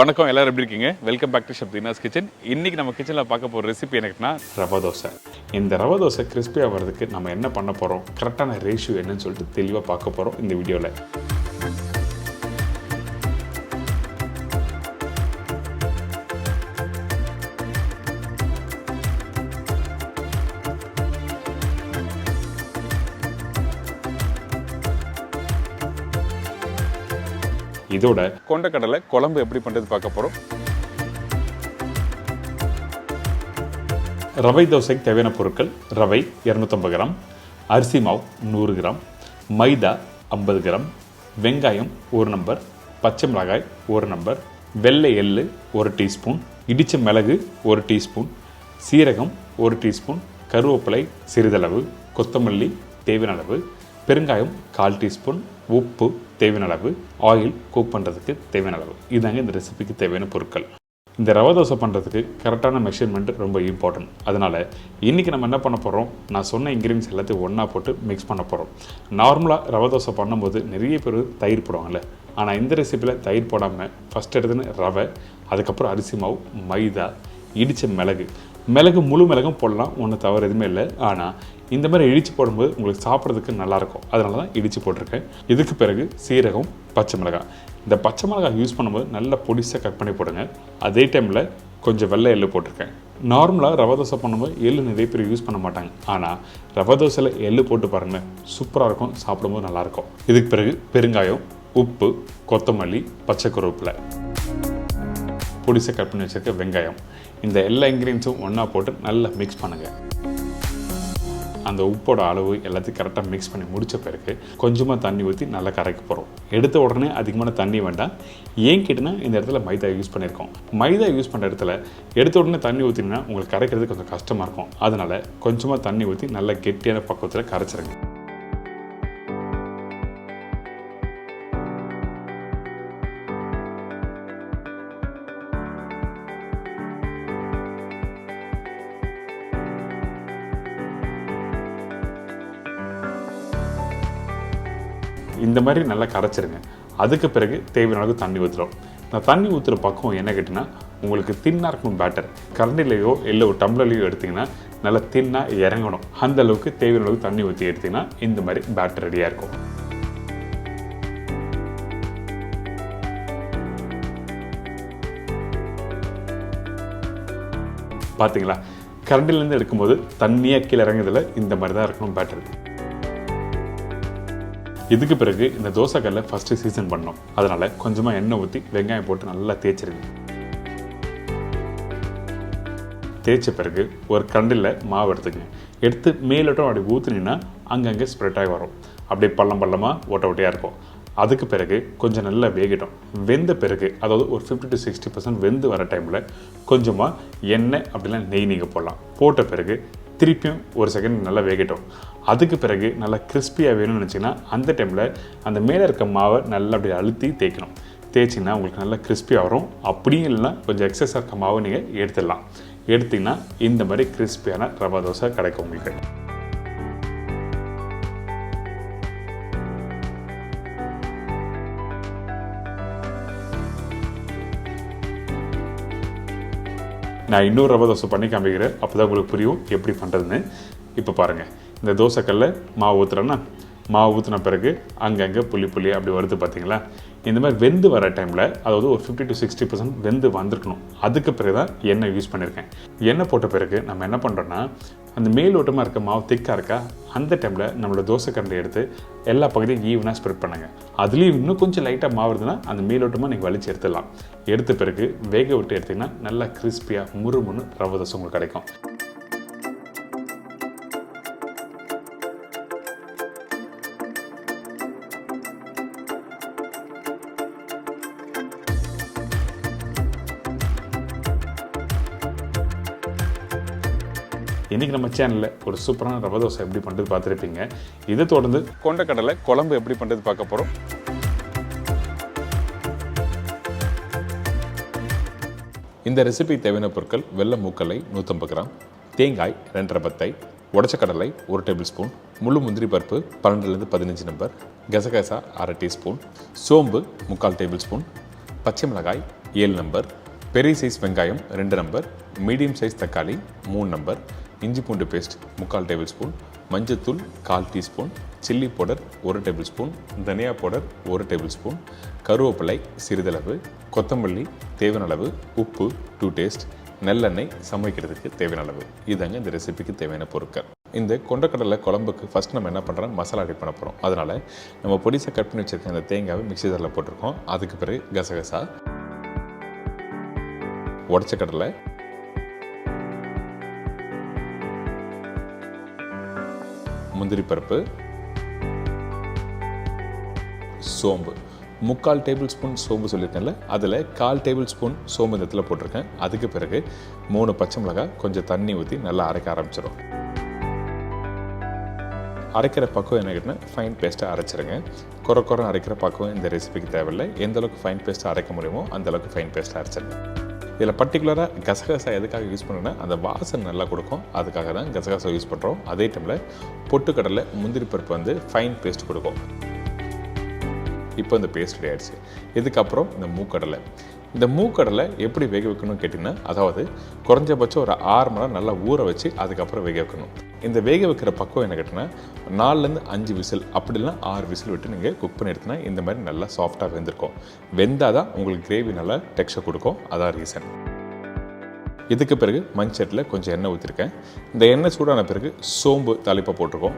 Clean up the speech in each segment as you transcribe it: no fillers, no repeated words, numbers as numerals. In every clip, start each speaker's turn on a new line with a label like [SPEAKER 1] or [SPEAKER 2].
[SPEAKER 1] வணக்கம், எல்லாரும் எப்படி இருக்கீங்க? Welcome back to Shabdina's kitchen. இன்னைக்கு நம்ம கிச்சனில் பார்க்க போகிற ரெசிபி எனக்குன்னா ரவா தோசை. இந்த ரவா தோசை கிறிஸ்பியாக வர்றதுக்கு நம்ம என்ன பண்ண போகிறோம், கரெக்டான ரேஷியோ என்னன்னு சொல்லிட்டு தெளிவாக பார்க்க போகிறோம் இந்த வீடியோவில். இதோட கொண்டக்கடலை குழம்பு எப்படி பண்ணுறது பார்க்க போகிறோம். ரவை தோசைக்கு தேவையான பொருட்கள்: ரவை 250 கிராம், அரிசி மாவு 100 கிராம், மைதா 50 கிராம், வெங்காயம் 1 நம்பர், பச்சை மிளகாய் 1 நம்பர், வெள்ளை எள்ளு 1 டீஸ்பூன், இடித்த மிளகு 1 டீஸ்பூன், சீரகம் 1 டீஸ்பூன், கருவேப்பிலை சிறிதளவு, கொத்தமல்லி தேவையான அளவு, பெருங்காயம் 1/4 டீஸ்பூன், உப்பு தேவையான அளவு, ஆயில் குக் பண்ணுறதுக்கு தேவையான அளவு. இதாங்க இந்த ரெசிபிக்கு தேவையான பொருட்கள். இந்த ரவா தோசை பண்ணுறதுக்கு கரெக்டான மெஷர்மெண்ட் ரொம்ப இம்பார்ட்டன்ட். அதனால் இன்றைக்கி நம்ம என்ன பண்ண போகிறோம், நான் சொன்ன இன்க்ரீடியன்ஸ் எல்லாத்தையும் ஒன்றா போட்டு மிக்ஸ் பண்ண போகிறோம். நார்மலாக ரவா தோசை பண்ணும்போது நிறைய பேர் தயிர் போடுவாங்கள்ல, ஆனால் இந்த ரெசிப்பியில் தயிர் போடாமல் ஃபஸ்ட் எடுத்துன்னு ரவை, அதுக்கப்புறம் அரிசி மாவு, மைதா, இடித்த மிளகு முழு மிளகும் போடலாம், ஒன்றும் தவறு எதுவுமே இல்லை. ஆனால் இந்த மாதிரி இடித்து போடும்போது உங்களுக்கு சாப்பிட்றதுக்கு நல்லாயிருக்கும், அதனால தான் இடித்து போட்டிருக்கேன். இதுக்கு பிறகு சீரகம், பச்சை மிளகாய். இந்த பச்சை மிளகாய் யூஸ் பண்ணும்போது நல்லா பொடிசாக கட் பண்ணி போடுங்க. அதே டைமில் கொஞ்சம் வெள்ளை எள்ளு போட்டிருக்கேன். நார்மலாக ரவா தோசை பண்ணும்போது எள்ளு நிறைய பேர் யூஸ் பண்ண மாட்டாங்க, ஆனால் ரவா தோசையில் எள்ளு போட்டு பாருங்கள், சூப்பராக இருக்கும், சாப்பிடும்போது நல்லாயிருக்கும். இதுக்கு பிறகு பெருங்காயம், உப்பு, கொத்தமல்லி, பச்சை கருவேப்பிலை, பொடிசாக கட் பண்ணி வச்சுருக்க வெங்காயம். இந்த எல்லா இன்க்ரீடியன்ஸும் ஒன்றா போட்டு நல்லா மிக்ஸ் பண்ணுங்கள். அந்த உப்போட அளவு எல்லாத்தையும் கரெக்டாக மிக்ஸ் பண்ணி முடித்த பிறகு கொஞ்சமாக தண்ணி ஊற்றி நல்லா கரைக்க போகிறோம். எடுத்த உடனே அதிகமான தண்ணி வேண்டாம். ஏன் கேட்டினா இந்த இடத்துல மைதா யூஸ் பண்ணியிருக்கோம். மைதா யூஸ் பண்ணுற இடத்துல எடுத்த உடனே தண்ணி ஊற்றினா உங்களுக்கு கரைக்கிறது கொஞ்சம் கஷ்டமாக இருக்கும். அதனால் கொஞ்சமாக தண்ணி ஊற்றி நல்லா கெட்டியான பக்குவத்தில் கரைச்சிருங்க. இந்த மாதிரி நல்லா கரைச்சிருங்க. அதுக்கு பிறகு தேவையான அளவுக்கு தண்ணி ஊற்றுறோம். நான் தண்ணி ஊற்றுற பக்கம் என்ன கேட்டிங்கன்னா, உங்களுக்கு தின்னாக இருக்கும் பேட்டர். கரண்டிலையோ இல்லை ஒரு டம்ளர்லையோ எடுத்திங்கன்னா நல்லா தின்னாக இறங்கணும். அந்த அளவுக்கு தேவையான அளவுக்கு தண்ணி ஊற்றி எடுத்திங்கன்னா இந்த மாதிரி பேட்டர் ரெடியாக இருக்கும். பார்த்தீங்களா, கரண்டிலேருந்து எடுக்கும்போது தண்ணியாக கீழே இறங்குறதுல இந்த மாதிரி தான் இருக்கணும் பேட்டர். இதுக்கு பிறகு இந்த தோசைக்கல்லை ஃபஸ்ட்டு சீசன் பண்ணோம். அதனால் கொஞ்சமாக எண்ணெய் ஊற்றி வெங்காயம் போட்டு நல்லா தேய்ச்சிருங்க. தேய்ச்ச பிறகு ஒரு கரண்டில் மாவு எடுத்துக்கங்க. எடுத்து மேலோட்டம் அப்படி ஊற்றுனீங்கன்னா அங்கங்கே ஸ்ப்ரெட் ஆகி வரும். அப்படியே பள்ளமாக ஓட்டையாக இருக்கும். அதுக்கு பிறகு கொஞ்சம் நல்லா வேகட்டும். வெந்த பிறகு, அதாவது ஒரு 50 to 60% வெந்து வர டைமில் கொஞ்சமாக எண்ணெய் அப்படிலாம் நெய் நீங்கள் போடலாம். போட்ட பிறகு திருப்பியும் ஒரு செகண்ட் நல்லா வேகட்டும். அதுக்கு பிறகு நல்லா கிறிஸ்பியாக வேணும்னு நினச்சிங்கன்னா அந்த டைமில் அந்த மேலே இருக்க மாவை நல்லா அப்படி அழுத்தி தேய்க்கணும். தேய்ச்சிங்கன்னா உங்களுக்கு நல்லா கிறிஸ்பியாக வரும். அப்படியும் இல்லைன்னா கொஞ்சம் எக்ஸஸாக இருக்க மாவை நீங்கள் எடுத்துடலாம். எடுத்திங்கன்னா இந்த மாதிரி கிறிஸ்பியான ரவா தோசை கிடைக்கும் உங்களுக்கு. நான் இன்னொரு ரவா தோசை பண்ணி காமிக்கிறேன், அப்போ தான் உங்களுக்கு புரியும் எப்படி பண்ணுறதுன்னு. இப்போ பாருங்கள், இந்த தோசைக்கல்ல மாவு ஊற்றுறேன்னா, மாவு ஊற்றின பிறகு அங்கங்கே புள்ளி அப்படி வருது பார்த்தீங்களா. இந்த மாதிரி வெந்து வர டைமில், அதாவது ஒரு 50 to 60% வெந்து வந்திருக்கணும். அதுக்கு பிறகு தான் எண்ணெய் யூஸ் பண்ணியிருக்கேன். எண்ணெய் போட்ட பிறகு நம்ம என்ன பண்ணுறோன்னா, அந்த மேலோட்டமாக இருக்க மாவு திக்காக இருக்கா, அந்த டைமில் நம்மளோட தோசை கரண்டி எடுத்து எல்லா பகுதியும் ஈவனாக ஸ்ப்ரெட் பண்ணுங்க. அதுலேயும் இன்னும் கொஞ்சம் லைட்டாக மாவு இருந்ததுன்னா அந்த மேலோட்டமாக நீங்கள் வலிச்சு எடுத்துடலாம். எடுத்த பிறகு வேக விட்டு எடுத்திங்கன்னா நல்லா கிறிஸ்பியாக முறுமுன்னு ரவா தோசை உங்களுக்கு கிடைக்கும். இன்றைக்கி நம்ம சேனலில் ஒரு சூப்பரான ரவா தோசை எப்படி பண்ணுறது பார்த்துருப்பீங்க. இதை தொடர்ந்து கொண்டக்கடலை குழம்பு எப்படி பண்ணுறது பார்க்க போகிறோம். இந்த ரெசிபி தேவையான பொருட்கள்: வெள்ளை மூக்கல்லை 150 கிராம், தேங்காய் 2.5 பத்தை, உடச்ச கடலை 1 டேபிள் ஸ்பூன், முழு முந்திரி பருப்பு 12 to 15 நம்பர், கசகசா 1/2 டீஸ்பூன், சோம்பு 3/4 டேபிள் ஸ்பூன், பச்சை மிளகாய் 7 நம்பர், பெரிய சைஸ் வெங்காயம் 2 நம்பர், மீடியம் சைஸ் தக்காளி 3 நம்பர், இஞ்சி பூண்டு பேஸ்ட் 3/4 டேபிள் ஸ்பூன், மஞ்சத்தூள் 1/4 teaspoon, chilli powder 1 table spoon, தனியா பவுடர் 1 டேபிள் ஸ்பூன், கருவேப்பிலை சிறிதளவு, கொத்தமல்லி தேவையான அளவு, உப்பு டு டேஸ்ட், நல்லெண்ணெய் சமைக்கிறதுக்கு தேவையான அளவு. இதாங்க இந்த ரெசிபிக்கு தேவையான பொருட்கள். இந்த கொண்டக்கடலை குழம்புக்கு ஃபஸ்ட் நம்ம என்ன பண்ணுறோம், மசாலா ரெடி பண்ண போகிறோம். அதனால் நம்ம பொடிசாக கட் பண்ணி வச்சுருக்க அந்த தேங்காவை மிக்ஸி ஜாரில் போட்டிருக்கோம். அதுக்கு பிறகு கசகசா, உடச்ச கடலை, முந்திரி பருப்பு, சோம்பு 3/4 டேபிள் ஸ்பூன் சோம்பு சொல்லியிருக்கேன்ல, அதில் 1/4 டேபிள் ஸ்பூன் சோம்பு இந்த இடத்துல போட்டிருக்கேன். அதுக்கு பிறகு 3 பச்சை மிளகாய் கொஞ்சம் தண்ணி ஊற்றி நல்லா அரைக்க ஆரம்பிச்சிடும். அரைக்கிற பக்குவம் என்ன கேட்டினா ஃபைன் பேஸ்ட்டாக அரைச்சிருங்க. குறை அரைக்கிற பக்குவம் இந்த ரெசிபிக்கு தேவையில்லை. எந்த அளவுக்கு ஃபைன் பேஸ்ட்டாக அரைக்க முடியுமோ அந்த அளவுக்கு ஃபைன் பேஸ்ட்டாக அரைச்சிருங்க. இதில் பர்டிகுலராக கசகசா எதுக்காக யூஸ் பண்ணுறேன்னா அந்த வாசனை நல்லா கொடுக்கும், அதுக்காக தான் கசகசா யூஸ் பண்ணுறோம். அதே டைமில் பொட்டுக்கடலை முந்திரி பருப்பு வந்து ஃபைன் பேஸ்ட் கொடுக்கும். இப்போ இந்த பேஸ்ட் ரெடி ஆகிடுச்சு. இதுக்கப்புறம் இந்த மூக்கடலை எப்படி வேக வைக்கணும்னு கேட்டிங்கன்னா, அதாவது குறைஞ்சபட்சம் ஒரு 6 மணி நேரம் நல்லா ஊற வச்சு அதுக்கப்புறம் வேக வைக்கணும். இந்த வேக வைக்கிற பக்குவம் என்ன கேட்டிங்கன்னா 4லேருந்து 5 விசில் அப்படி இல்லைனா 6 விசில் விட்டு நீங்கள் குக் பண்ணி எடுத்தினா இந்த மாதிரி நல்லா சாஃப்டாக வெந்திருக்கும். வெந்தால் தான் உங்களுக்கு கிரேவி நல்லா டெக்ஸ்சர் கொடுக்கும். அதான் ரீசன். இதுக்கு பிறகு மண்சட்டியில் கொஞ்சம் எண்ணெய் ஊற்றிருக்கேன். இந்த எண்ணெய் சூடான பிறகு சோம்பு தாளிப்பாக போட்டிருக்கோம்.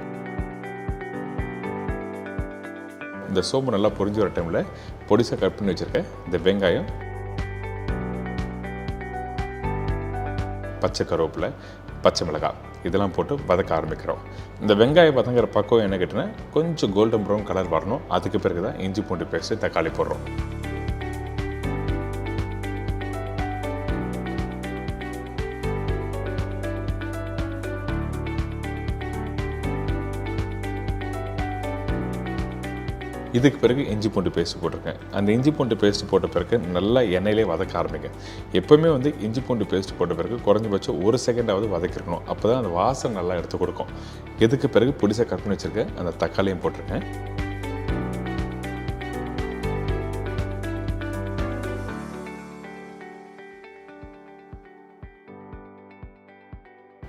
[SPEAKER 1] இந்த சோம்பு நல்லா பொரிஞ்சு வர டைமில் பொடிசாக கட் பண்ணி வச்சுருக்கேன் இந்த வெங்காயம், பச்சை கருவேப்பிலை, பச்சை மிளகாய் இதெல்லாம் போட்டு வதக்க ஆரம்பிக்கிறோம். இந்த வெங்காயம் வதங்குற பக்கம் என்ன கேட்டினா கொஞ்சம் கோல்டன் ப்ரௌன் கலர் வரணும். அதுக்கு பிறகு தான் இஞ்சி பூண்டு பேஸ்ட்டு தக்காளி போடுறோம். இதுக்கு பிறகு இஞ்சி பூண்டு பேஸ்ட் போட்டிருக்கேன். அந்த இஞ்சி பூண்டு பேஸ்ட் போட்ட பிறகு நல்லா எண்ணெயிலே வதக்க ஆரம்பிங்க. எப்போவுமே வந்து இஞ்சி பூண்டு பேஸ்ட் போட்ட பிறகு குறைஞ்சபட்சம் 1 செகண்டாவது வதக்கிருக்கணும். அப்போ தான் அந்த வாசனை நல்லா எடுத்து கொடுக்கும். இதுக்கு பிறகு பொடிசாக கட் பண்ணி வச்சுருக்கேன் அந்த தக்காளியும் போட்டிருக்கேன்.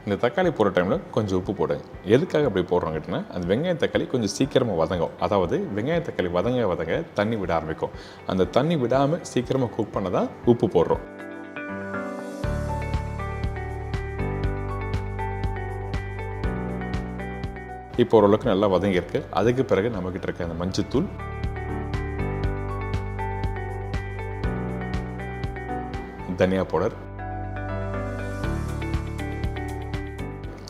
[SPEAKER 1] இந்த தக்காளி போடுற டைமில் கொஞ்சம் உப்பு போடுங்க. எதுக்காக அப்படி போடுறோம் கேட்டிங்கன்னா அந்த வெங்காயம் தக்காளி கொஞ்சம் சீக்கிரமாக வதங்கும். அதாவது வெங்காயம் தக்காளி வதங்க தண்ணி விட ஆரம்பிக்கும். அந்த தண்ணி விடாமல் சீக்கிரமாக குக் பண்ண தான் உப்பு போடுறோம். இப்போ ஓரளவுக்கு நல்லா வதங்கியிருக்கு. அதுக்கு பிறகு நம்மக்கிட்ட இருக்க அந்த மஞ்சத்தூள், தனியா பவுடர்,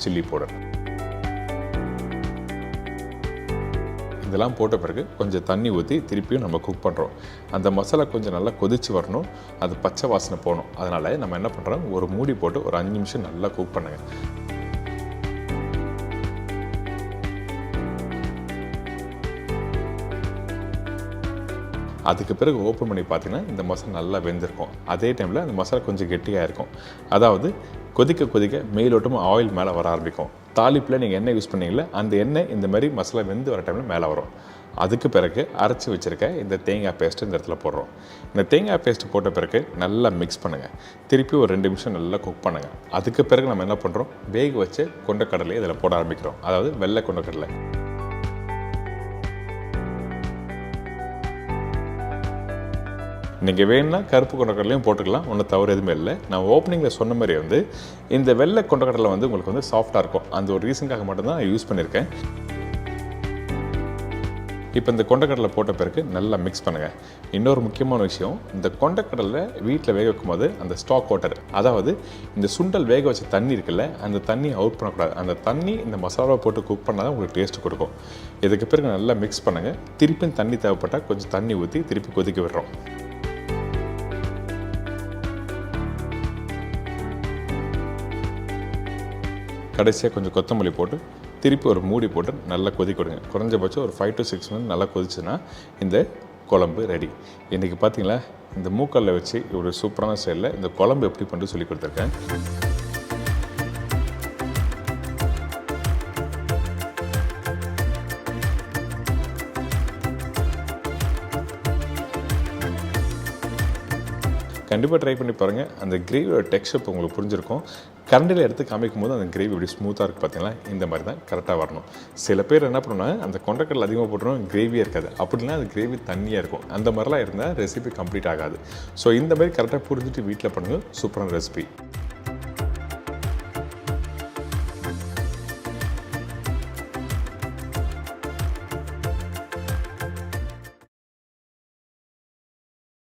[SPEAKER 1] சில்லி பவுடர் இதெல்லாம் போட்ட பிறகு கொஞ்சம் தண்ணி ஊற்றி திருப்பியும் நம்ம குக் பண்ணுறோம். அந்த மசாலா கொஞ்சம் நல்லா கொதிச்சு வரணும், அது பச்சை வாசனை போகணும். அதனால் நம்ம என்ன பண்ணுறோம், ஒரு மூடி போட்டு ஒரு 5 நிமிஷம் நல்லா குக் பண்ணுங்க. அதுக்கு பிறகு ஓப்பன் பண்ணி பார்த்தீங்கன்னா இந்த மசாலா நல்லா வெந்திருக்கும். அதே டைமில் அந்த மசாலா கொஞ்சம் கெட்டியாக இருக்கும். அதாவது கொதிக்க மேலோட்டமாக ஆயில் மேலே வர ஆரம்பிக்கும். தாளிப்பில் நீங்கள் எண்ணெய் யூஸ் பண்ணீங்களே அந்த எண்ணெய் இந்த மாதிரி மசாலா வெந்து வர டைமில் மேலே வரும். அதுக்கு பிறகு அரைச்சி வச்சுருக்க இந்த தேங்காய் பேஸ்ட்டு இந்த இடத்துல போடுறோம். இந்த தேங்காய் பேஸ்ட்டு போட்ட பிறகு நல்லா மிக்ஸ் பண்ணுங்கள். திருப்பி ஒரு 2 நிமிஷம் நல்லா குக் பண்ணுங்கள். அதுக்கு பிறகு நம்ம என்ன பண்ணுறோம், வேக வச்சு கொண்டக்கடலையை இதில் போட ஆரம்பிக்கிறோம். அதாவது வெள்ளை கொண்டக்கடலை. நீங்கள் வேணும்னா கருப்பு கொண்டக்கடலையும் போட்டுக்கலாம், ஒன்றும் தவறு எதுவுமே இல்லை. நான் ஓப்பனிங்கில் சொன்ன மாதிரி வந்து இந்த வெள்ளை கொண்டக்கடலை வந்து உங்களுக்கு வந்து சாஃப்டாக இருக்கும். அந்த ஒரு ரீசனுக்காக மட்டும்தான் நான் யூஸ் பண்ணியிருக்கேன். இப்போ இந்த கொண்டக்கடலை போட்ட பிறகு நல்லா மிக்ஸ் பண்ணுங்கள். இன்னொரு முக்கியமான விஷயம், இந்த கொண்டக்கடலை வீட்டில் வேக வைக்கும் போது அந்த ஸ்டாக் வாட்டர், அதாவது இந்த சுண்டல் வேக வச்ச தண்ணி இருக்குல்ல, அந்த தண்ணி அவுட் பண்ணக்கூடாது. அந்த தண்ணி இந்த மசாலாவை போட்டு குக் பண்ணால் தான் உங்களுக்கு டேஸ்ட் கொடுக்கும். இதுக்கு பிறகு நல்லா மிக்ஸ் பண்ணுங்கள். திருப்பியும் தண்ணி தேவைப்பட்டால் கொஞ்சம் தண்ணி ஊற்றி திருப்பி கொதிக்க விடுறோம். கடைசியாக கொஞ்சம் கொத்தமல்லி போட்டு திருப்பி ஒரு மூடி போட்டு நல்லா கொதிக்க விடுங்க. குறைஞ்சபட்சம் ஒரு 5 to 6 மினிட் நல்லா கொதிச்சுன்னா இந்த குழம்பு ரெடி. இன்றைக்கி பார்த்தீங்களா, இந்த மூக்கல்ல வச்சு ஒரு சூப்பரான ஸ்டைலில் இந்த குழம்பு எப்படி பண்ணி சொல்லி கொடுத்துருக்கேன்.
[SPEAKER 2] கண்டிப்பாக ட்ரை பண்ணி பாருங்கள். அந்த கிரேவியோட டெக்ஸ்சர் இப்போ உங்களுக்கு புரிஞ்சிருக்கும். கரண்டில் எடுத்து காமிக்கும் போது அந்த கிரேவி இப்படி ஸ்மூத்தாக இருக்குது பார்த்தீங்களா, இந்த மாதிரி தான் கரெக்டாக வரணும். சில பேர் என்ன பண்ணுவாங்க, அந்த கொண்டக்கடலை அதிகமாக போட்டுருவோம், கிரேவியாக இருக்காது. அப்படின்னா அது கிரேவி தண்ணியாக இருக்கும். அந்த மாதிரிலாம் இருந்தால் ரெசிபி கம்ப்ளீட் ஆகாது. ஸோ இந்த மாதிரி கரெக்டாக புரிஞ்சுட்டு வீட்டில் பண்ணுங்கள், சூப்பரான ரெசிபி.